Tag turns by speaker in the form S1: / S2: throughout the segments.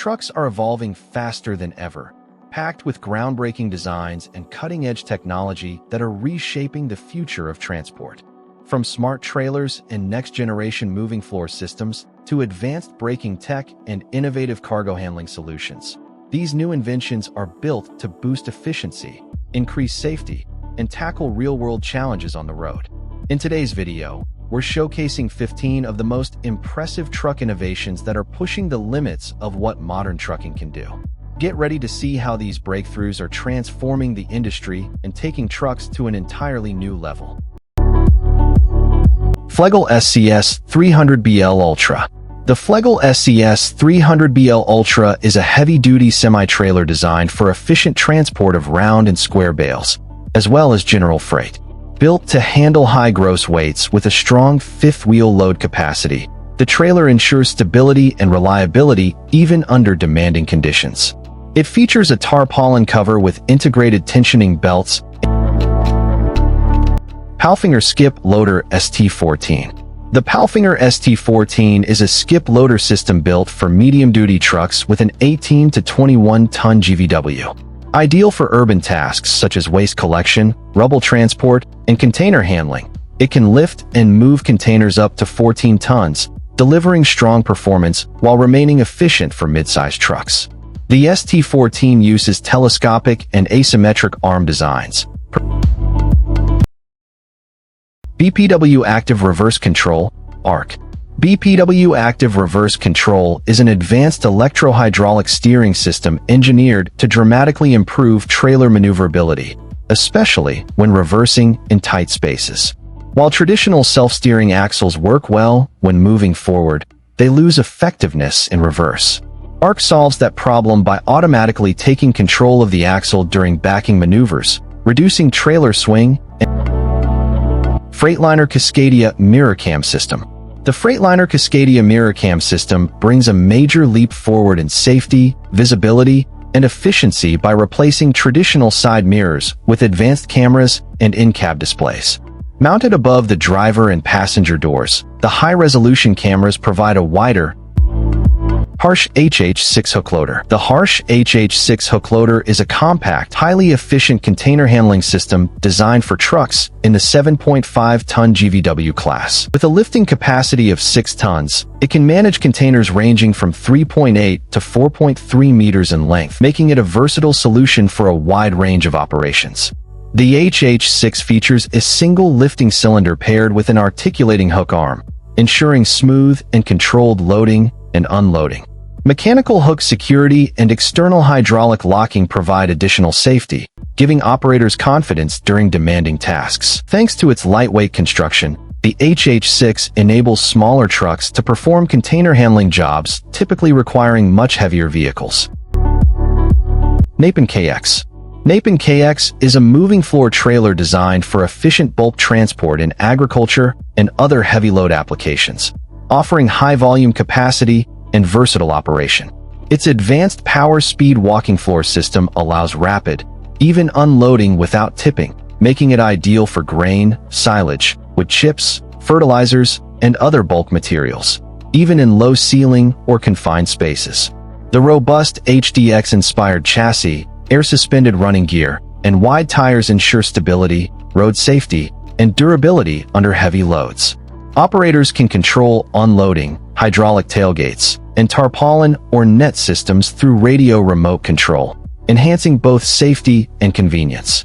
S1: Trucks are evolving faster than ever, packed with groundbreaking designs and cutting-edge technology that are reshaping the future of transport. From smart trailers and next-generation moving floor systems to advanced braking tech and innovative cargo handling solutions, these new inventions are built to boost efficiency, increase safety, and tackle real-world challenges on the road. In today's video, we're showcasing 15 of the most impressive truck innovations that are pushing the limits of what modern trucking can do. Get ready to see how these breakthroughs are transforming the industry and taking trucks to an entirely new level. Flegel SCS 300BL Ultra. The Flegel SCS 300BL Ultra is a heavy-duty semi-trailer designed for efficient transport of round and square bales, as well as general freight. Built to handle high gross weights with a strong fifth-wheel load capacity, the trailer ensures stability and reliability even under demanding conditions. It features a tarpaulin cover with integrated tensioning belts, Palfinger Skip Loader ST14. The Palfinger ST14 is a skip loader system built for medium-duty trucks with an 18 to 21-ton GVW. Ideal for urban tasks such as waste collection, rubble transport, and container handling, it can lift and move containers up to 14 tons, delivering strong performance while remaining efficient for mid-sized trucks. The ST14 uses telescopic and asymmetric arm designs. BPW Active Reverse Control, ARC. BPW Active Reverse Control is an advanced electro-hydraulic steering system engineered to dramatically improve trailer maneuverability, especially when reversing in tight spaces. While traditional self-steering axles work well when moving forward, they lose effectiveness in reverse. ARC solves that problem by automatically taking control of the axle during backing maneuvers, reducing trailer swing, and Freightliner Cascadia Mirror Cam System. The Freightliner Cascadia Mirror Cam system brings a major leap forward in safety, visibility, and efficiency by replacing traditional side mirrors with advanced cameras and in-cab displays. Mounted above the driver and passenger doors, the high-resolution cameras provide a wider, Harsh HH6 hook loader. The Harsh HH6 hook loader is a compact, highly efficient container handling system designed for trucks in the 7.5-ton GVW class. With a lifting capacity of 6 tons, it can manage containers ranging from 3.8 to 4.3 meters in length, making it a versatile solution for a wide range of operations. The HH6 features a single lifting cylinder paired with an articulating hook arm, ensuring smooth and controlled loading and unloading. Mechanical hook security and external hydraulic locking provide additional safety, giving operators confidence during demanding tasks. Thanks to its lightweight construction, the HH6 enables smaller trucks to perform container handling jobs typically requiring much heavier vehicles. Napen KX. Napen KX is a moving floor trailer designed for efficient bulk transport in agriculture and other heavy load applications, offering high volume capacity and versatile operation. Its advanced power speed walking floor system allows rapid, even unloading without tipping, making it ideal for grain, silage, wood chips, fertilizers, and other bulk materials, even in low ceiling or confined spaces. The robust HDX-inspired chassis, air-suspended running gear, and wide tires ensure stability, road safety, and durability under heavy loads. Operators can control unloading, hydraulic tailgates, and tarpaulin or net systems through radio remote control, enhancing both safety and convenience.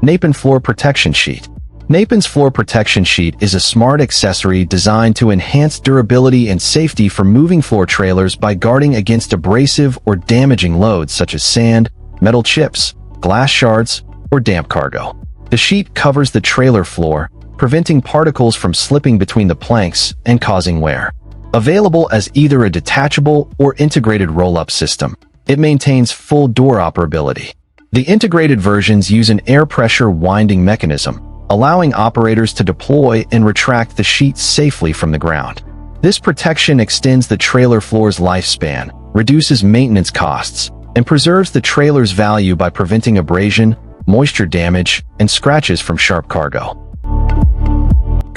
S1: Napen Floor Protection Sheet. Napen's Floor Protection Sheet is a smart accessory designed to enhance durability and safety for moving floor trailers by guarding against abrasive or damaging loads such as sand, metal chips, glass shards, or damp cargo. The sheet covers the trailer floor, preventing particles from slipping between the planks and causing wear. Available as either a detachable or integrated roll-up system, it maintains full door operability. The integrated versions use an air pressure winding mechanism, allowing operators to deploy and retract the sheet safely from the ground. This protection extends the trailer floor's lifespan, reduces maintenance costs, and preserves the trailer's value by preventing abrasion, moisture damage, and scratches from sharp cargo.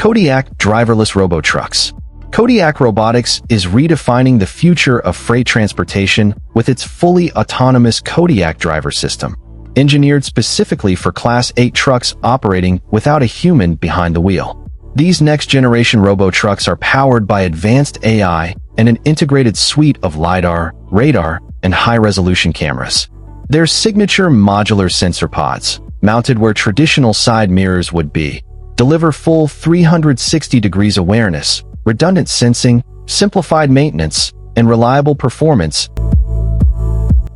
S1: Kodiak Driverless Robo Trucks. Kodiak Robotics is redefining the future of freight transportation with its fully autonomous Kodiak driver system, engineered specifically for Class 8 trucks operating without a human behind the wheel. These next-generation robo-trucks are powered by advanced AI and an integrated suite of LiDAR, radar, and high-resolution cameras. Their signature modular sensor pods, mounted where traditional side mirrors would be, deliver full 360 degrees awareness, redundant sensing, simplified maintenance, and reliable performance.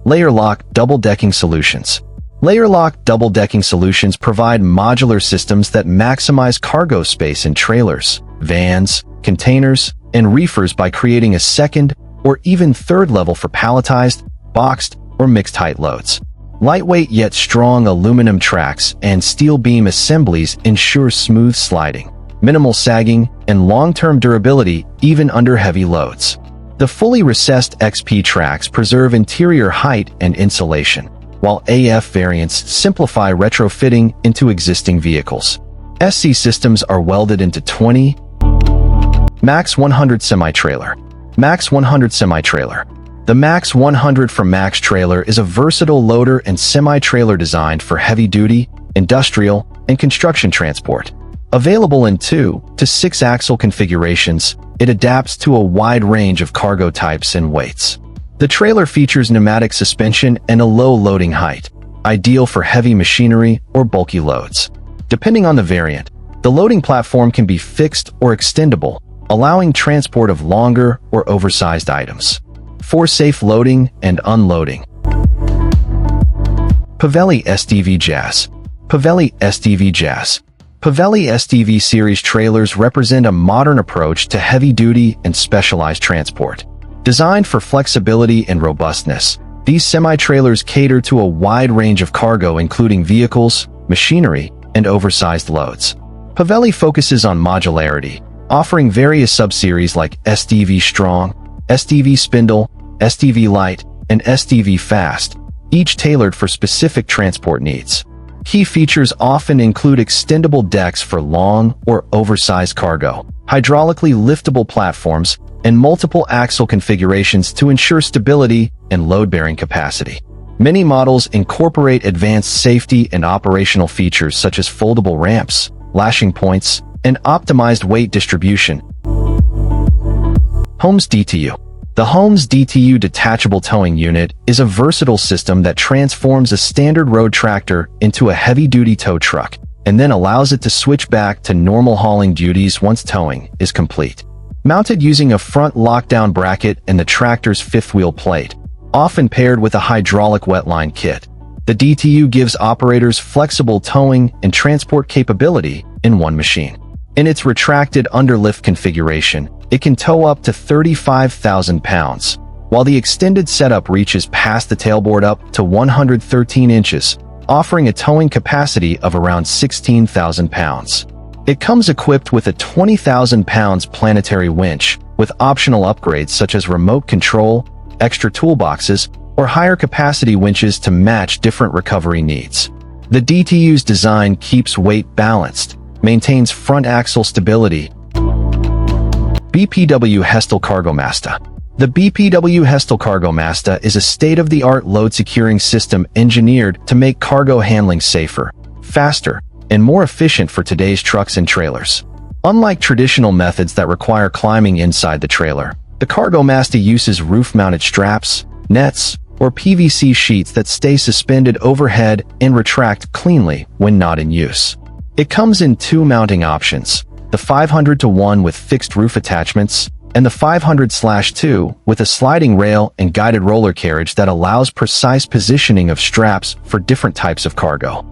S1: Layer Lock Double-Decking Solutions. Layer Lock double-decking solutions provide modular systems that maximize cargo space in trailers, vans, containers, and reefers by creating a second or even third level for palletized, boxed, or mixed-height loads. Lightweight yet strong aluminum tracks and steel beam assemblies ensure smooth sliding, minimal sagging, and long-term durability even under heavy loads. The fully recessed XP tracks preserve interior height and insulation, while AF variants simplify retrofitting into existing vehicles. SC systems are welded into 20 Max 100 Semi-Trailer. Max 100 Semi-Trailer. The Max 100 from Max Trailer is a versatile loader and semi-trailer designed for heavy-duty, industrial, and construction transport. Available in 2 to 6 axle configurations, it adapts to a wide range of cargo types and weights. The trailer features pneumatic suspension and a low loading height, ideal for heavy machinery or bulky loads. Depending on the variant, the loading platform can be fixed or extendable, allowing transport of longer or oversized items. For safe loading and unloading. Pavelli SDV Jazz. Pavelli SDV Jazz. Pavelli SDV series trailers represent a modern approach to heavy-duty and specialized transport. Designed for flexibility and robustness, these semi-trailers cater to a wide range of cargo including vehicles, machinery, and oversized loads. Pavelli focuses on modularity, offering various subseries like SDV Strong, SDV Spindle, SDV Light, and SDV Fast, each tailored for specific transport needs. Key features often include extendable decks for long or oversized cargo, hydraulically liftable platforms, and multiple axle configurations to ensure stability and load-bearing capacity. Many models incorporate advanced safety and operational features such as foldable ramps, lashing points, and optimized weight distribution. Holmes DTU. The Holmes DTU detachable towing unit is a versatile system that transforms a standard road tractor into a heavy-duty tow truck, and then allows it to switch back to normal hauling duties once towing is complete. Mounted using a front lockdown bracket and the tractor's fifth wheel plate, often paired with a hydraulic wetline kit, the DTU gives operators flexible towing and transport capability in one machine. In its retracted underlift configuration, it can tow up to 35,000 pounds, while the extended setup reaches past the tailboard up to 113 inches, offering a towing capacity of around 16,000 pounds. It comes equipped with a 20,000 pounds planetary winch, with optional upgrades such as remote control, extra toolboxes, or higher capacity winches to match different recovery needs. The DTU's design keeps weight balanced, maintains front axle stability. BPW Hestel Cargomasta. The BPW Hestel Cargomasta is a state-of-the-art load-securing system engineered to make cargo handling safer, faster, and more efficient for today's trucks and trailers. Unlike traditional methods that require climbing inside the trailer, the Cargomasta uses roof-mounted straps, nets, or PVC sheets that stay suspended overhead and retract cleanly when not in use. It comes in 2 mounting options, the 500-to-1 with fixed roof attachments, and the 500/2 with a sliding rail and guided roller carriage that allows precise positioning of straps for different types of cargo.